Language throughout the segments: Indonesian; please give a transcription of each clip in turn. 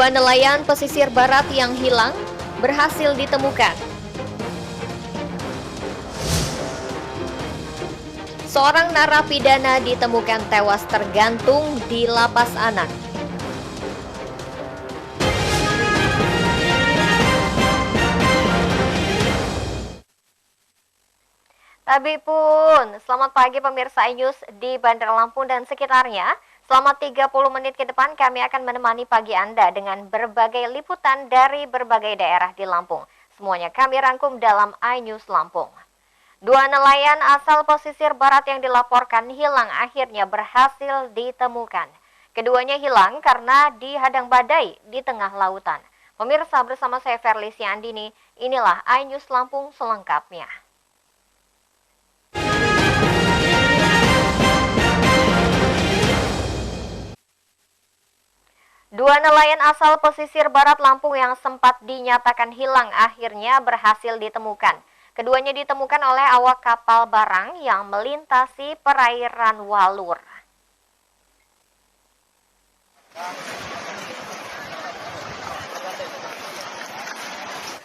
Dua nelayan pesisir barat yang hilang berhasil ditemukan. Seorang narapidana ditemukan tewas tergantung di lapas anak. Tapi pun, selamat pagi pemirsa iNews di Bandar Lampung dan sekitarnya. Selama 30 menit ke depan kami akan menemani pagi Anda dengan berbagai liputan dari berbagai daerah di Lampung. Semuanya kami rangkum dalam iNews Lampung. Dua nelayan asal pesisir barat yang dilaporkan hilang akhirnya berhasil ditemukan. Keduanya hilang karena dihadang badai di tengah lautan. Pemirsa, bersama saya Ferlisi Andini, inilah iNews Lampung selengkapnya. Dua nelayan asal pesisir barat Lampung yang sempat dinyatakan hilang akhirnya berhasil ditemukan. Keduanya ditemukan oleh awak kapal barang yang melintasi perairan Walur.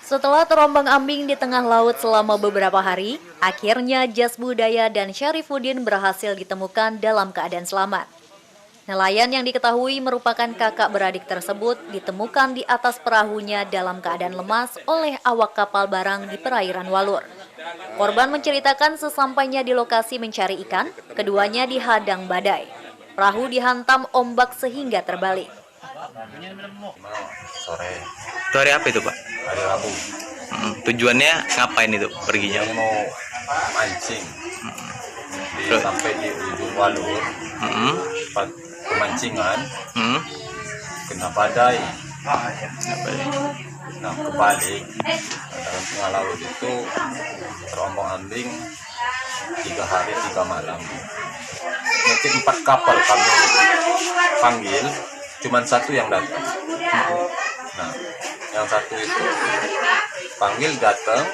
Setelah terombang-ambing di tengah laut selama beberapa hari, akhirnya Jas Budaya dan Syarifuddin berhasil ditemukan dalam keadaan selamat. Nelayan yang diketahui merupakan kakak beradik tersebut ditemukan di atas perahunya dalam keadaan lemas oleh awak kapal barang di perairan Walur. Korban menceritakan sesampainya di lokasi mencari ikan, keduanya dihadang badai. Perahu dihantam ombak sehingga terbalik. Sore. Itu hari apa itu, Pak? Hari Rabu. Tujuannya ngapain itu perginya? Yang mau mancing. Sampai di ujung Walur. Tempat pemancingan. Kena badai. Nah, kebalik. Dalam tengah laut itu terombang-ambing 3 hari 3 malam. Mungkin 4 kapal kami panggil, cuman 1 yang datang. Nah, yang 1 itu panggil datang.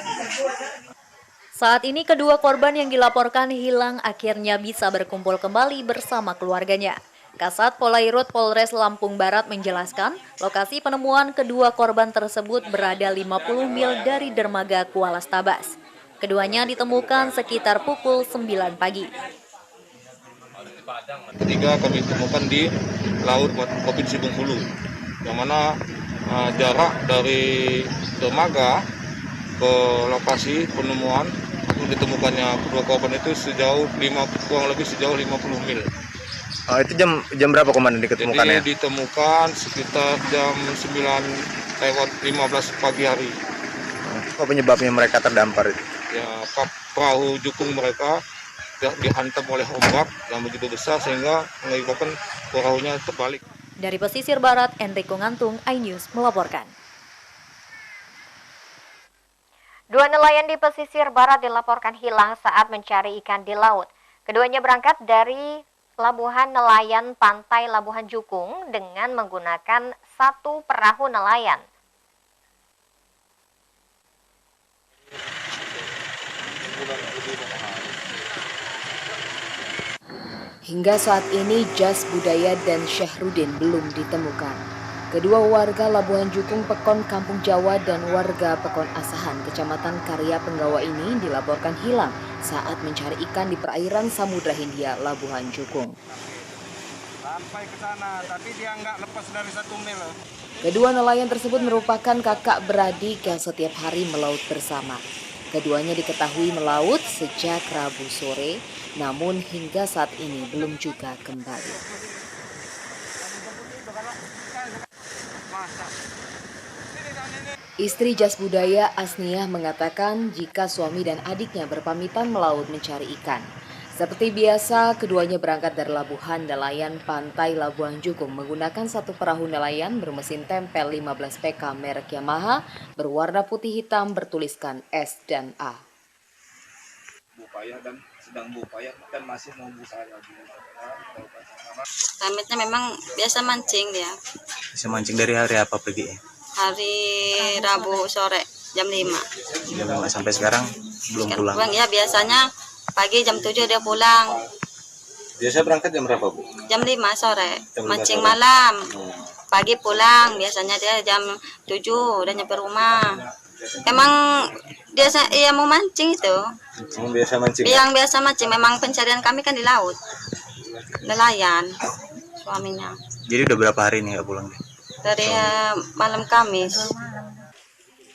Saat ini kedua korban yang dilaporkan hilang akhirnya bisa berkumpul kembali bersama keluarganya. Kasat Polairut Polres Lampung Barat menjelaskan, lokasi penemuan kedua korban tersebut berada 50 mil dari dermaga Kuala Stabas. Keduanya ditemukan sekitar pukul 9 pagi. Ketiga kami temukan di Laut Provinsi Bengkulu, yang mana jarak dari dermaga ke lokasi penemuan untuk ditemukannya kedua korban itu kurang lebih sejauh 50 mil. Oh, itu jam berapa komandan diketemukannya? Jadi ditemukan sekitar jam 9:15 pagi hari. Apa penyebabnya mereka terdampar itu? Ya, perahu jukung mereka dihantam oleh ombak yang begitu besar sehingga mengakibatkan perahunya terbalik. Dari pesisir barat, Enrico Ngantung, iNews melaporkan. Dua nelayan di pesisir barat dilaporkan hilang saat mencari ikan di laut. Keduanya berangkat dari Pelabuhan Nelayan Pantai Labuhan Jukung dengan menggunakan 1 perahu nelayan. Hingga saat ini Jas Budaya dan Syahruddin belum ditemukan. Kedua warga Labuhan Jukung Pekon Kampung Jawa dan warga Pekon Asahan Kecamatan Karya Penggawa ini dilaporkan hilang saat mencari ikan di perairan Samudra Hindia Labuhan Jukung. Sampai ke sana, tapi dia nggak lepas dari 1 mil. Kedua nelayan tersebut merupakan kakak beradik yang setiap hari melaut bersama. Keduanya diketahui melaut sejak Rabu sore, namun hingga saat ini belum juga kembali. Istri Jas Budaya Asniah mengatakan jika suami dan adiknya berpamitan melaut mencari ikan. Seperti biasa, keduanya berangkat dari Labuhan Nelayan Pantai Labuhan Jukung menggunakan 1 perahu nelayan bermesin tempel 15 PK merek Yamaha berwarna putih hitam bertuliskan S dan A. Berupaya dan sedang berupaya dan masih mau berusaha lagi. Kamitnya memang biasa mancing dia. Bisa mancing dari hari apa pergi? Hari Rabu sore jam 5. Jam 5 sampai sekarang belum pulang. Ya biasanya pagi jam 7 dia pulang. Biasa berangkat jam berapa, Bu? Jam 5 sore. Jam 5 Mancing sore. malam. pagi pulang, biasanya dia jam 7 udah nyampe rumah. Emang dia mau mancing itu. Biasa mancing. Yang biasa mancing, memang pencarian kami kan di laut. Nelayan suaminya. Jadi udah berapa hari nih nggak pulang? Dari malam Kamis.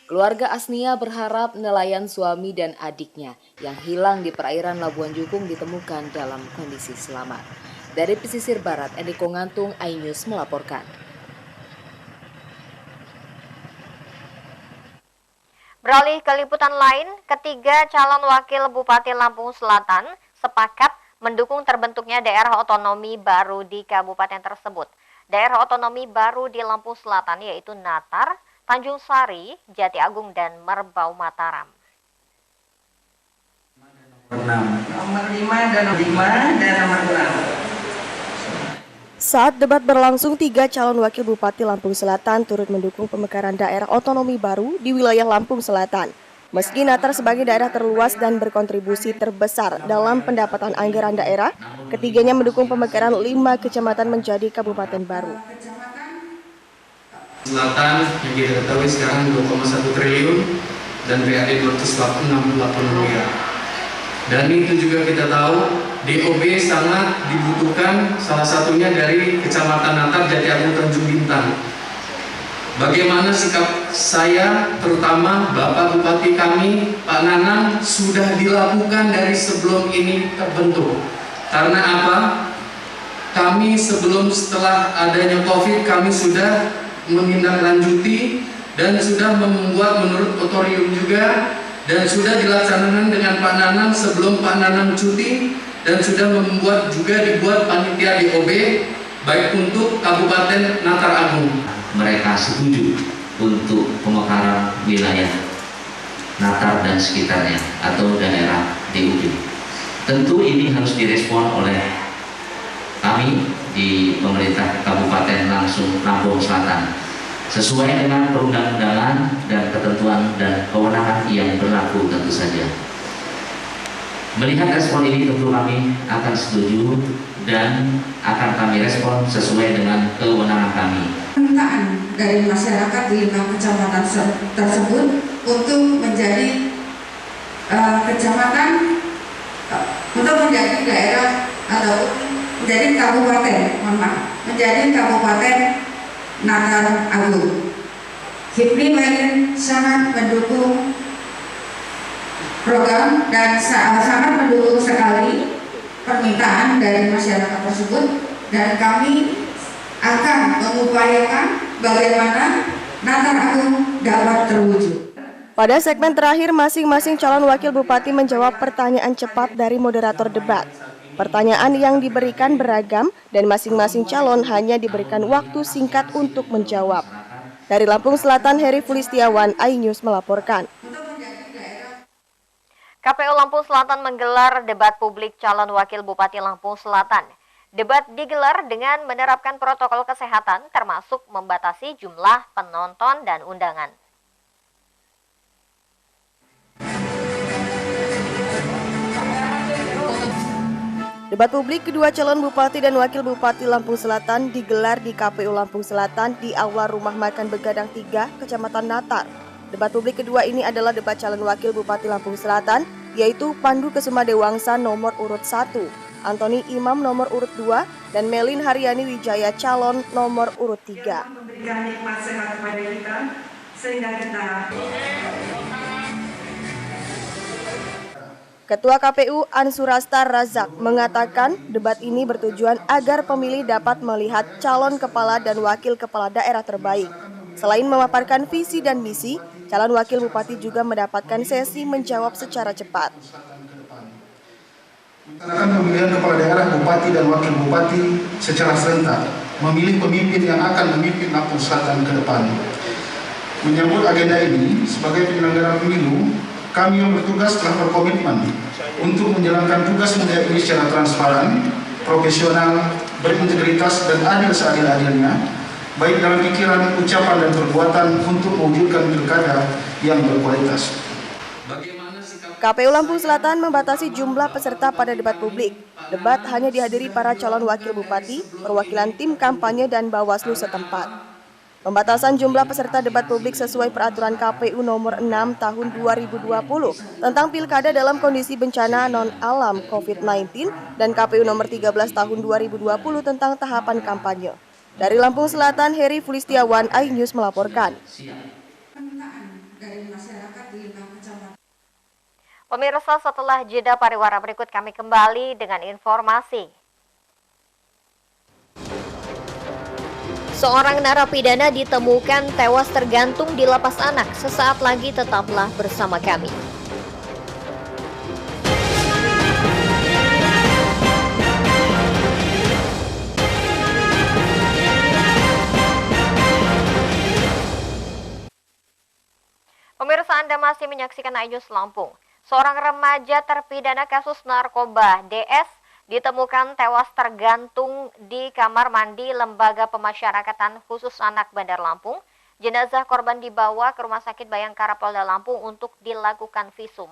Keluarga Asnia berharap nelayan suami dan adiknya yang hilang di perairan Labuan Jukung ditemukan dalam kondisi selamat. Dari pesisir barat, Enrico Ngantung, iNews melaporkan. Beralih ke liputan lain, ketiga calon wakil Bupati Lampung Selatan sepakat mendukung terbentuknya daerah otonomi baru di kabupaten tersebut. Daerah otonomi baru di Lampung Selatan yaitu Natar, Tanjung Sari, Jati Agung, dan Merbau Mataram. Nomor 5 dan nomor 6. Saat debat berlangsung, 3 calon wakil Bupati Lampung Selatan turut mendukung pemekaran daerah otonomi baru di wilayah Lampung Selatan. Meski Natar sebagai daerah terluas dan berkontribusi terbesar dalam pendapatan anggaran daerah, ketiganya mendukung pemekaran 5 kecamatan menjadi kabupaten baru. Selatan yang kita ketahui sekarang 2,1 triliun dan PAD 268 miliar. Dan itu juga kita tahu DOB sangat dibutuhkan, salah satunya dari Kecamatan Natar, Jati Agung, Tanjung Bintang. Bagaimana sikap saya, terutama Bapak Bupati kami, Pak Nanang, sudah dilakukan dari sebelum ini terbentuk. Karena apa? Kami setelah adanya COVID, kami sudah menindaklanjuti dan sudah membuat menurut otorium juga, dan sudah dilaksanakan dengan Pak Nanang sebelum Pak Nanang cuti, dan sudah dibuat panitia DOB baik untuk Kabupaten Natar Agung. Mereka setuju untuk pemekaran wilayah Natar dan sekitarnya atau daerah DUB. Tentu ini harus direspon oleh kami di pemerintah Kabupaten Lampung Selatan sesuai dengan perundang-undangan dan ketentuan dan kewenangan yang berlaku tentu saja. Melihat respon ini tentu kami akan setuju dan akan kami respon sesuai dengan kewenangan kami. Permintaan dari masyarakat di 5 kecamatan tersebut untuk menjadi kecamatan, untuk menjadi daerah atau menjadi kabupaten, menjadi kabupaten Natar Agung. HIPMI sangat mendukung program dan sangat mendukung sekali permintaan dari masyarakat tersebut, dan kami akan mengupayakan bagaimana Natar Agung dapat terwujud. Pada segmen terakhir, masing-masing calon wakil bupati menjawab pertanyaan cepat dari moderator debat. Pertanyaan yang diberikan beragam dan masing-masing calon hanya diberikan waktu singkat untuk menjawab. Dari Lampung Selatan, Heri Fulistiawan, iNews melaporkan. KPU Lampung Selatan menggelar debat publik calon wakil Bupati Lampung Selatan. Debat digelar dengan menerapkan protokol kesehatan termasuk membatasi jumlah penonton dan undangan. Debat publik kedua calon bupati dan wakil bupati Lampung Selatan digelar di KPU Lampung Selatan di Aula Rumah Makan Begadang 3, Kecamatan Natar. Debat publik kedua ini adalah debat calon wakil bupati Lampung Selatan, yaitu Pandu Kesuma Dewangsa nomor urut 1, Antoni Imam nomor urut 2, dan Melin Haryani Wijaya calon nomor urut 3. Memberikan nikmat sehat kepada kita, sehingga kita Ketua KPU Ansurasta Razak mengatakan debat ini bertujuan agar pemilih dapat melihat calon kepala dan wakil kepala daerah terbaik. Selain memaparkan visi dan misi, calon wakil bupati juga mendapatkan sesi menjawab secara cepat. Melaksanakan pemilihan kepala daerah, bupati dan wakil bupati secara serentak, memilih pemimpin yang akan memimpin Lampung Selatan ke depan. Menyambut agenda ini, sebagai penyelenggara pemilu, kami yang bertugas telah berkomitmen untuk menjalankan tugas mulia ini secara transparan, profesional, berintegritas, dan adil seadil-adilnya, baik dalam pikiran, ucapan, dan perbuatan untuk mewujudkan pilkada yang berkualitas. KPU Lampung Selatan membatasi jumlah peserta pada debat publik. Debat hanya dihadiri para calon wakil bupati, perwakilan tim kampanye, dan Bawaslu setempat. Pembatasan jumlah peserta debat publik sesuai peraturan KPU nomor 6 tahun 2020 tentang pilkada dalam kondisi bencana non-alam COVID-19 dan KPU nomor 13 tahun 2020 tentang tahapan kampanye. Dari Lampung Selatan, Heri Fulistiawan, iNews melaporkan. Pemirsa, setelah jeda pariwara berikut kami kembali dengan informasi. Seorang narapidana ditemukan tewas tergantung di lapas anak. Sesaat lagi tetaplah bersama kami. Pemirsa, Anda masih menyaksikan iNews Lampung. Seorang remaja terpidana kasus narkoba DS ditemukan tewas tergantung di kamar mandi Lembaga Pemasyarakatan Khusus Anak Bandar Lampung. Jenazah korban dibawa ke Rumah Sakit Bayangkara Polda Lampung untuk dilakukan visum.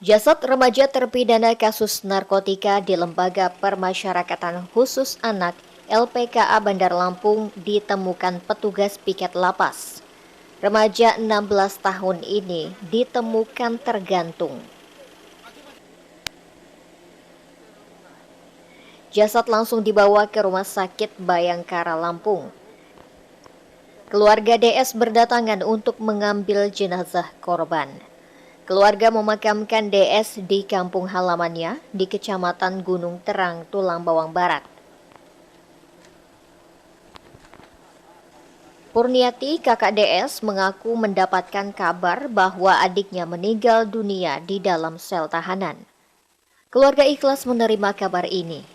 Jasad remaja terpidana kasus narkotika di Lembaga Permasyarakatan Khusus Anak LPKA Bandar Lampung ditemukan petugas piket lapas. Remaja 16 tahun ini ditemukan tergantung. Jasad langsung dibawa ke Rumah Sakit Bayangkara Lampung. Keluarga DS berdatangan untuk mengambil jenazah korban. Keluarga memakamkan DS di kampung halamannya di Kecamatan Gunung Terang, Tulang Bawang Barat. Purniati, kakak DS, mengaku mendapatkan kabar bahwa adiknya meninggal dunia di dalam sel tahanan. Keluarga ikhlas menerima kabar ini.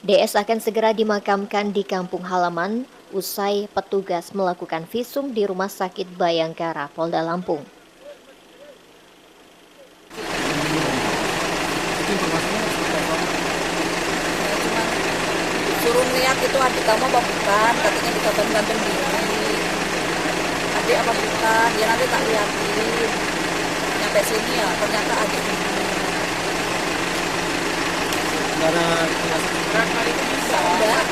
DS akan segera dimakamkan di kampung halaman usai petugas melakukan visum di Rumah Sakit Bayangkara Polda Lampung. Suruh lihat itu adik kamu apa bukan, katanya digantung diri. Adik apa bukan, ya nanti tak liatin. Nyampe sini ya, ternyata adik ini. Karena kali itu bisa. Enggak.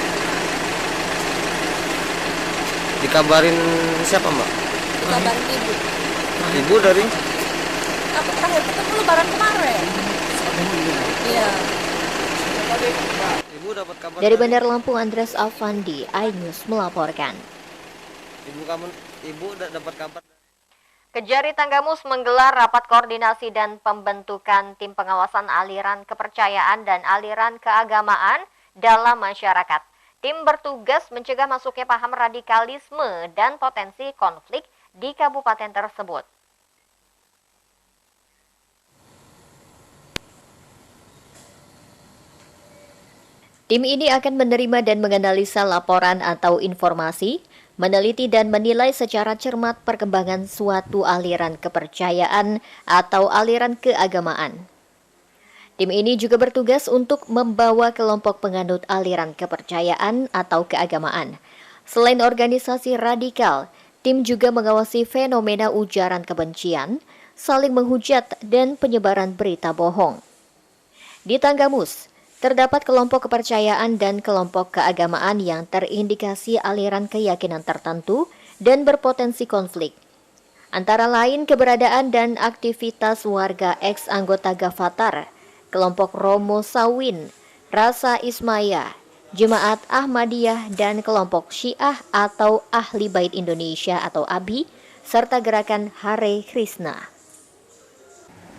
Dikabarin siapa, Mbak? Dikabarin ibu. Ibu dari? Aku terakhir ketemu lebaran kemarin. Iya. Ibu dapat kabar dari Bandar Lampung, Andres Afandi, iNews melaporkan. Ibu dapat kabar. Kejari Tanggamus menggelar rapat koordinasi dan pembentukan tim pengawasan aliran kepercayaan dan aliran keagamaan dalam masyarakat. Tim bertugas mencegah masuknya paham radikalisme dan potensi konflik di kabupaten tersebut. Tim ini akan menerima dan menganalisa laporan atau informasi, meneliti dan menilai secara cermat perkembangan suatu aliran kepercayaan atau aliran keagamaan. Tim ini juga bertugas untuk membawa kelompok penganut aliran kepercayaan atau keagamaan. Selain organisasi radikal, tim juga mengawasi fenomena ujaran kebencian, saling menghujat, dan penyebaran berita bohong. Di Tanggamus, terdapat kelompok kepercayaan dan kelompok keagamaan yang terindikasi aliran keyakinan tertentu dan berpotensi konflik. Antara lain keberadaan dan aktivitas warga ex-anggota Gavatar, kelompok Romo Sawin, Rasa Ismaya, Jemaat Ahmadiyah, dan kelompok Syiah atau Ahli Bait Indonesia atau ABI, serta gerakan Hare Krishna.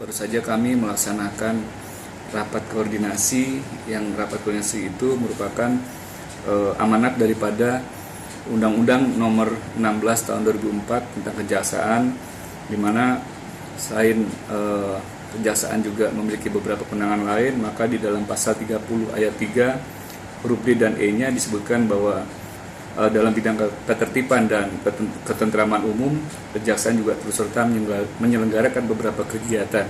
Baru saja kami melaksanakan rapat koordinasi, yang rapat koordinasi itu merupakan amanat daripada Undang-Undang Nomor 16 Tahun 2004 tentang Kejaksaan, di mana selain Kejaksaan juga memiliki beberapa kewenangan lain, maka di dalam pasal 30 ayat 3 huruf D dan E-nya disebutkan bahwa dalam bidang ketertiban dan ketentraman umum, Kejaksaan juga turut serta menyelenggarakan beberapa kegiatan,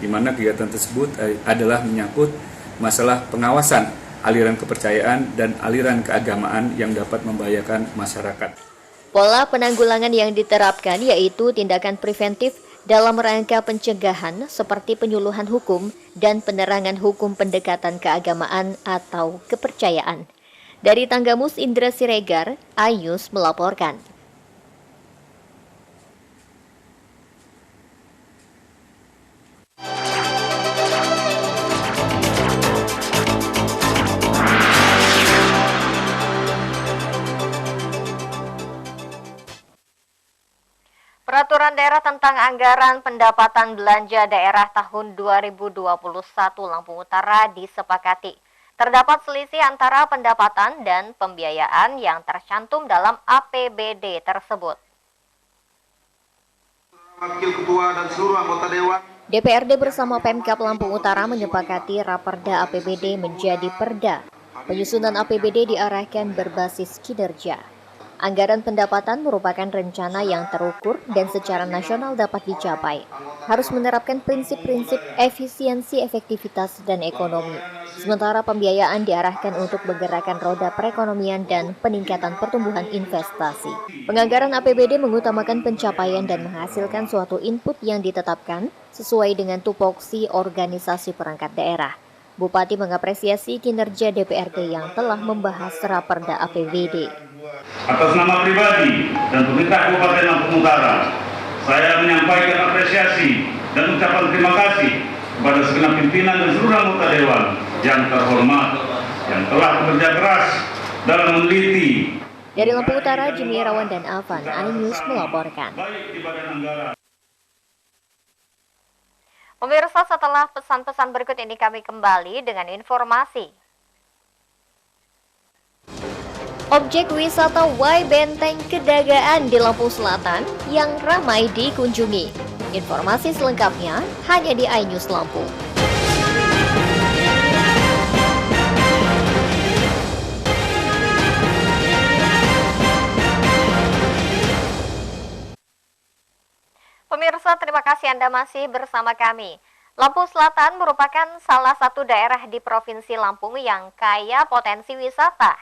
di mana kegiatan tersebut adalah menyangkut masalah pengawasan aliran kepercayaan dan aliran keagamaan yang dapat membahayakan masyarakat. Pola penanggulangan yang diterapkan yaitu tindakan preventif dalam rangka pencegahan seperti penyuluhan hukum dan penerangan hukum pendekatan keagamaan atau kepercayaan. Dari Tanggamus Indra Siregar, Ayus melaporkan. Peraturan daerah tentang anggaran pendapatan belanja daerah tahun 2021 Lampung Utara disepakati. Terdapat selisih antara pendapatan dan pembiayaan yang tercantum dalam APBD tersebut. Wakil Ketua dan seluruh anggota Dewan DPRD bersama Pemkab Lampung Utara menyepakati Raperda APBD menjadi perda. Penyusunan APBD diarahkan berbasis kinerja. Anggaran pendapatan merupakan rencana yang terukur dan secara nasional dapat dicapai. Harus menerapkan prinsip-prinsip efisiensi, efektivitas, dan ekonomi. Sementara pembiayaan diarahkan untuk menggerakkan roda perekonomian dan peningkatan pertumbuhan investasi. Penganggaran APBD mengutamakan pencapaian dan menghasilkan suatu input yang ditetapkan sesuai dengan tupoksi organisasi perangkat daerah. Bupati mengapresiasi kinerja DPRD yang telah membahas Raperda APBD. Atas nama pribadi dan pemerintah Kabupaten Lampung Utara, saya menyampaikan apresiasi dan ucapan terima kasih kepada segenap pimpinan dan seluruh anggota Dewan yang terhormat yang telah bekerja keras dalam meneliti. Dari Lampung Utara, Jimmy Irawan dan Avan, iNews melaporkan. Pemirsa, setelah pesan-pesan berikut ini kami kembali dengan informasi. Objek wisata Y Benteng Kedagaan di Lampung Selatan yang ramai dikunjungi. Informasi selengkapnya hanya di iNews Lampung. Pemirsa, terima kasih Anda masih bersama kami. Lampung Selatan merupakan salah satu daerah di Provinsi Lampung yang kaya potensi wisata.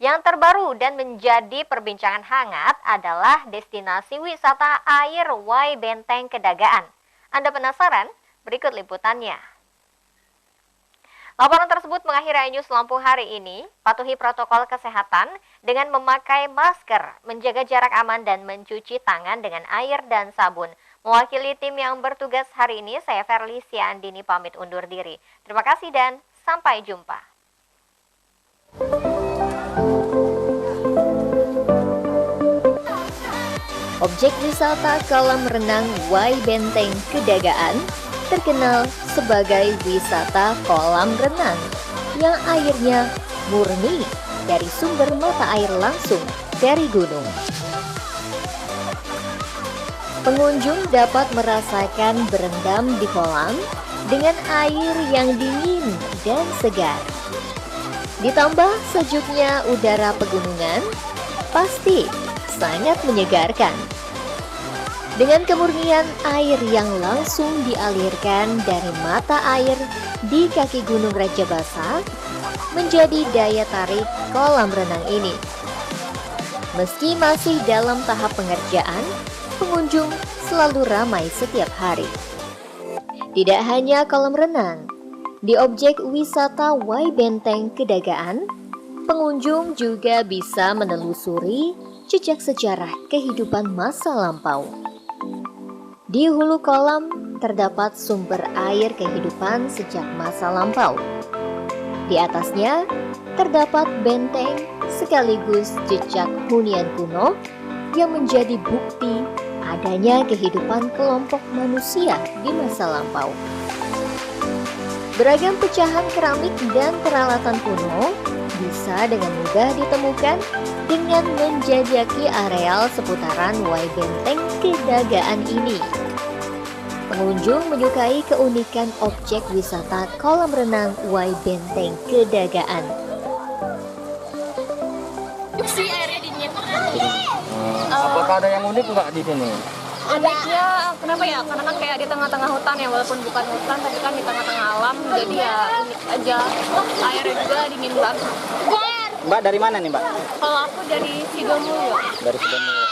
Yang terbaru dan menjadi perbincangan hangat adalah destinasi wisata air Y Benteng Kedagaan. Anda penasaran? Berikut liputannya. Laporan tersebut mengakhiri iNews Lampung hari ini. Patuhi protokol kesehatan dengan memakai masker, menjaga jarak aman dan mencuci tangan dengan air dan sabun. Mewakili tim yang bertugas hari ini, saya Ferlicia Andini pamit undur diri. Terima kasih dan sampai jumpa. Objek wisata kolam renang Y Benteng Kedagaan terkenal sebagai wisata kolam renang yang airnya murni dari sumber mata air langsung dari gunung. Pengunjung dapat merasakan berendam di kolam dengan air yang dingin dan segar. Ditambah sejuknya udara pegunungan, pasti sangat menyegarkan. Dengan kemurnian air yang langsung dialirkan dari mata air di kaki Gunung Raja Basa, menjadi daya tarik kolam renang ini. Meski masih dalam tahap pengerjaan, pengunjung selalu ramai setiap hari. Tidak hanya kolam renang, di objek wisata Y Benteng Kedagaan, pengunjung juga bisa menelusuri jejak sejarah kehidupan masa lampau. Di hulu kolam terdapat sumber air kehidupan sejak masa lampau. Di atasnya terdapat benteng sekaligus jejak hunian kuno yang menjadi bukti adanya kehidupan kelompok manusia di masa lampau. Beragam pecahan keramik dan peralatan kuno bisa dengan mudah ditemukan dengan menjajaki areal seputaran Y Benteng Kedagaan ini. Pengunjung menyukai keunikan objek wisata kolam renang Y Benteng Kedagaan. Airnya dingin. Apakah ada yang unik nggak di sini? Uniknya kenapa ya? Karena kan kayak di tengah-tengah hutan ya, walaupun bukan hutan tapi kan di tengah-tengah alam, jadi ya unik aja. Airnya juga dingin banget. Mbak dari mana nih Mbak? Kalau aku dari Sidomulyo. Dari Sidomulyo.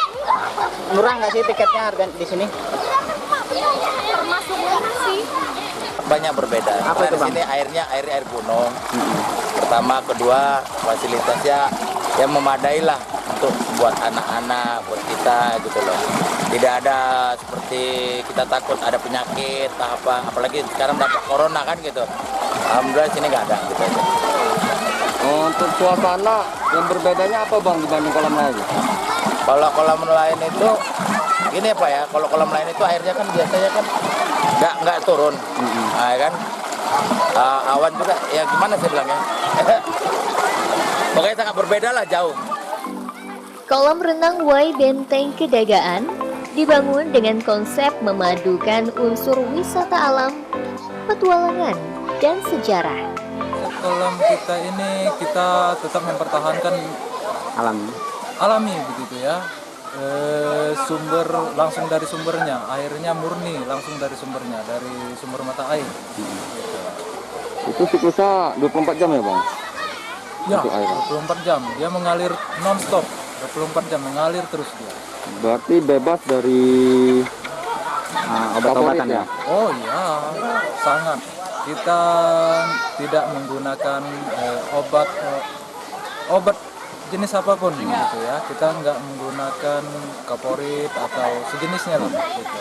Murah nggak sih tiketnya harga di sini? termasuk mana sih? Banyak berbeda. Apa itu, Di Bang? sini air gunung. Pertama, kedua fasilitasnya yang memadai lah untuk buat anak-anak, buat kita gitu loh. Tidak ada seperti kita takut ada penyakit apa, apalagi sekarang dapat corona kan gitu. Alhamdulillah sini nggak ada gitu aja. Untuk suasana yang berbedanya apa Bang dibanding kolam lain? Kalau kolam lain itu gini Pak ya, kalau kolam lain itu airnya kan biasanya kan nggak turun, nah, kan awan juga ya gimana sih bilangnya, pokoknya sangat berbeda lah jauh. Kolam renang Wai Benteng Kedagaan dibangun dengan konsep memadukan unsur wisata alam, petualangan, dan sejarah. Kolam kita ini kita tetap mempertahankan alami begitu ya. Sumber langsung dari sumbernya, airnya murni langsung dari sumbernya, dari sumber mata air. Itu siklusnya 24 jam ya Bang? Ya, Untuk air. 24 jam. Dia mengalir non-stop, 24 jam mengalir terus dia. Berarti bebas dari obat-obatan ya? Oh iya, sangat. Kita tidak menggunakan obat jenis apapun gitu ya. Kita nggak menggunakan kaporit atau sejenisnya lah. Gitu.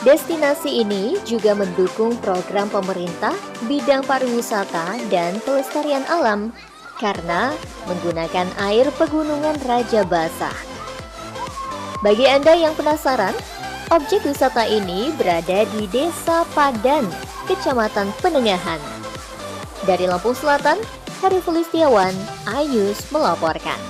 Destinasi ini juga mendukung program pemerintah bidang pariwisata dan pelestarian alam karena menggunakan air pegunungan Raja Basah. Bagi Anda yang penasaran, objek wisata ini berada di Desa Padan, Kecamatan Penengahan. Dari Lampung Selatan, Heri Fulistiawan, iNews melaporkan.